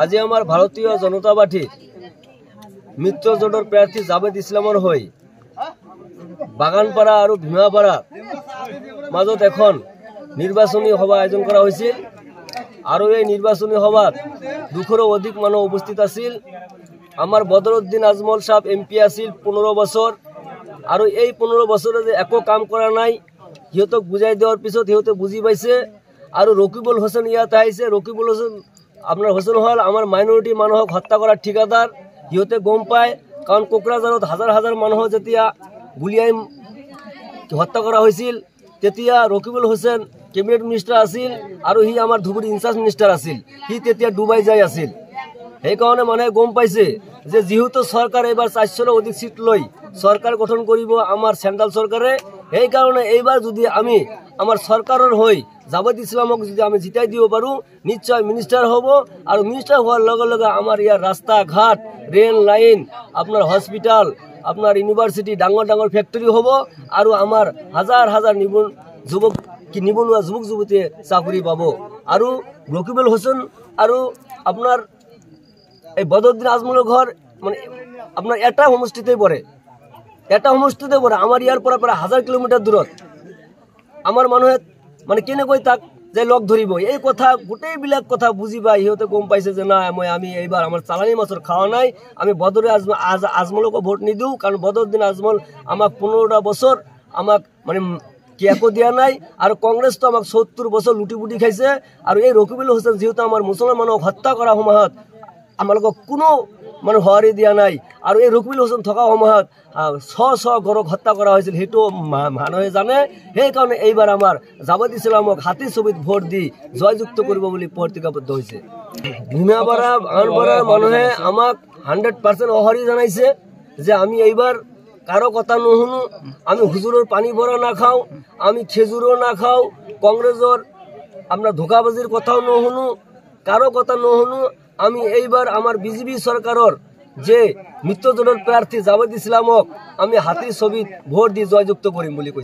আজি আমাৰ ভাৰতীয় জনতা পাৰ্টিৰ মিত্ৰ জোটৰ প্ৰাৰ্থী জাভেদ ইছলামৰ হৈ বাগানপাড়া আৰু ভীমাপাড়া মাজত এখন নিৰ্বাচনী সভা আয়োজন কৰা হয়েছিল। আৰু এই নিৰ্বাচনী সভাত 200ৰো অধিক মানুহ উপস্থিত আছিল। আমাৰ বদৰুদ্দিন আজমল সাহেব এমপি আছিল 15 বছৰ। আৰু এই 15 বছৰে যে একো কাম কৰা নাই সিহঁতক বুঝাই দেওয়াৰ পিছত সিহঁতে বুঝি পাইছে। আৰু ৰকিবুল হোসেন ইয়াতে আহিছে। ৰকিবুল হোসেন আপনাৰ হোসেন হল আমাৰ মাইনৰিটি মানুহক হত্যা কৰাৰ ঠিকাদাৰ। সিহঁতে গম পায়, কাৰণ কোকৰাঝাৰত হাজাৰ হাজাৰ মানুহ যেতিয়া গুলিয়াই হত্যা কৰা হয়েছিল তেতিয়া ৰকিবুল হোসেন কেবিনেট মিনিষ্টাৰ আছিল আৰু সি আমাৰ ধুবুৰী ইনচাৰ্জ মিনিষ্টাৰ আছিল। সি তেতিয়া ডুবাই যাই আছিল। সেইকাৰণে মানুহে গম পাইছে যে যেহেতু সৰকাৰ এবাৰ 400ৰো অধিক সিট লৈ সৰকাৰ গঠন কৰিব আমাৰ সেন্ট্ৰাল সৰকাৰে, সেইকাৰণে এইবাৰ যদি আমি আমাৰ সৰকাৰেৰ হৈ জাভেদ ইছলামক যদি আমি জিতাই দিব পাৰো নিশ্চয় মিনিষ্টাৰ হব। আৰু মিনিষ্টাৰ হওয়াৰ লগে লগে আমাৰ ইয়াৰ ৰাস্তা ঘাট ৰেল লাইন আপনাৰ হসপিটাল আপনাৰ ইউনিভাৰ্সিটি ডাঙৰ ডাঙৰ ফ্যাক্টৰি হব। আৰু আমাৰ হাজাৰ হাজাৰ নিবনুৱা যুৱক যুৱতীয়ে চাকৰি পাব। আৰু ৰকিবুল হোসেন আৰু আপনাৰ এই বদৰুদ্দিন আজমলেৰ ঘৰ মানে আপনাৰ এটা সমষ্টিতে পড়ে। আমাৰ ইয়াৰ পৰা প্রায় 1000 কিলোমিটার দূরত। আমার মানুহে মানে কেনেকৈ তাক যে লগ ধরিব এই কথা গোটেইবিলাক কথা বুঝি পাই সিহঁতে গম পাইছে যে না আমি এইবার আমার চালানি মাছৰ খাওয়া নাই, আমি বদৰুদ্দিন আজমলকো ভোট নিদিওঁ। কাৰণ বদৰুদ্দিন আজমল আমাক 15টা বছৰ আমাক মানে একো দিয়া নাই। আৰু কংগ্ৰেস তো আমাক 70 বছৰ লুটি খাইছে। আৰু এই ৰকিবুল হোসেন যেহেতু আমাৰ মুসলমান মানুহক হত্যা কৰা সময়ত আমালোকক কোনো মানে সঁহাৰি দিয়া নাই। আৰু এই ৰকিবুল হোসেন থকা সময়ত 100 গৰক হত্যা কৰা হৈছিল, সেইটো মানুহে জানে। সেইকাৰণে এইবাৰ আমাৰ জাভেদ ইছলামক হাতী ছবিত ভোট দি জয়যুক্ত কৰিব বুলি প্ৰতিজ্ঞাবদ্ধ হৈছে। ভীমাপাড়া বাগানপাড়াৰ মানুহে আমাক 100% সঁহাৰি জানাইছে যে আমি এইবাৰ কারো কথা নুশুনো, আমি হুজুরের পানি ভরা না খাও, আমি খেজুরও না খাও, কংগ্রেসের আপনার ধোকাবাজির কথাও নুশুনো, কারো কথা নুশুনো। আমি এইবার আমার বিজেপি সরকারের যে মিত্রজোটের প্রার্থী জাভেদ ইছলামক আমি হাতির ছবিত ভোট দি জয়যুক্ত করিম বলে কইছি।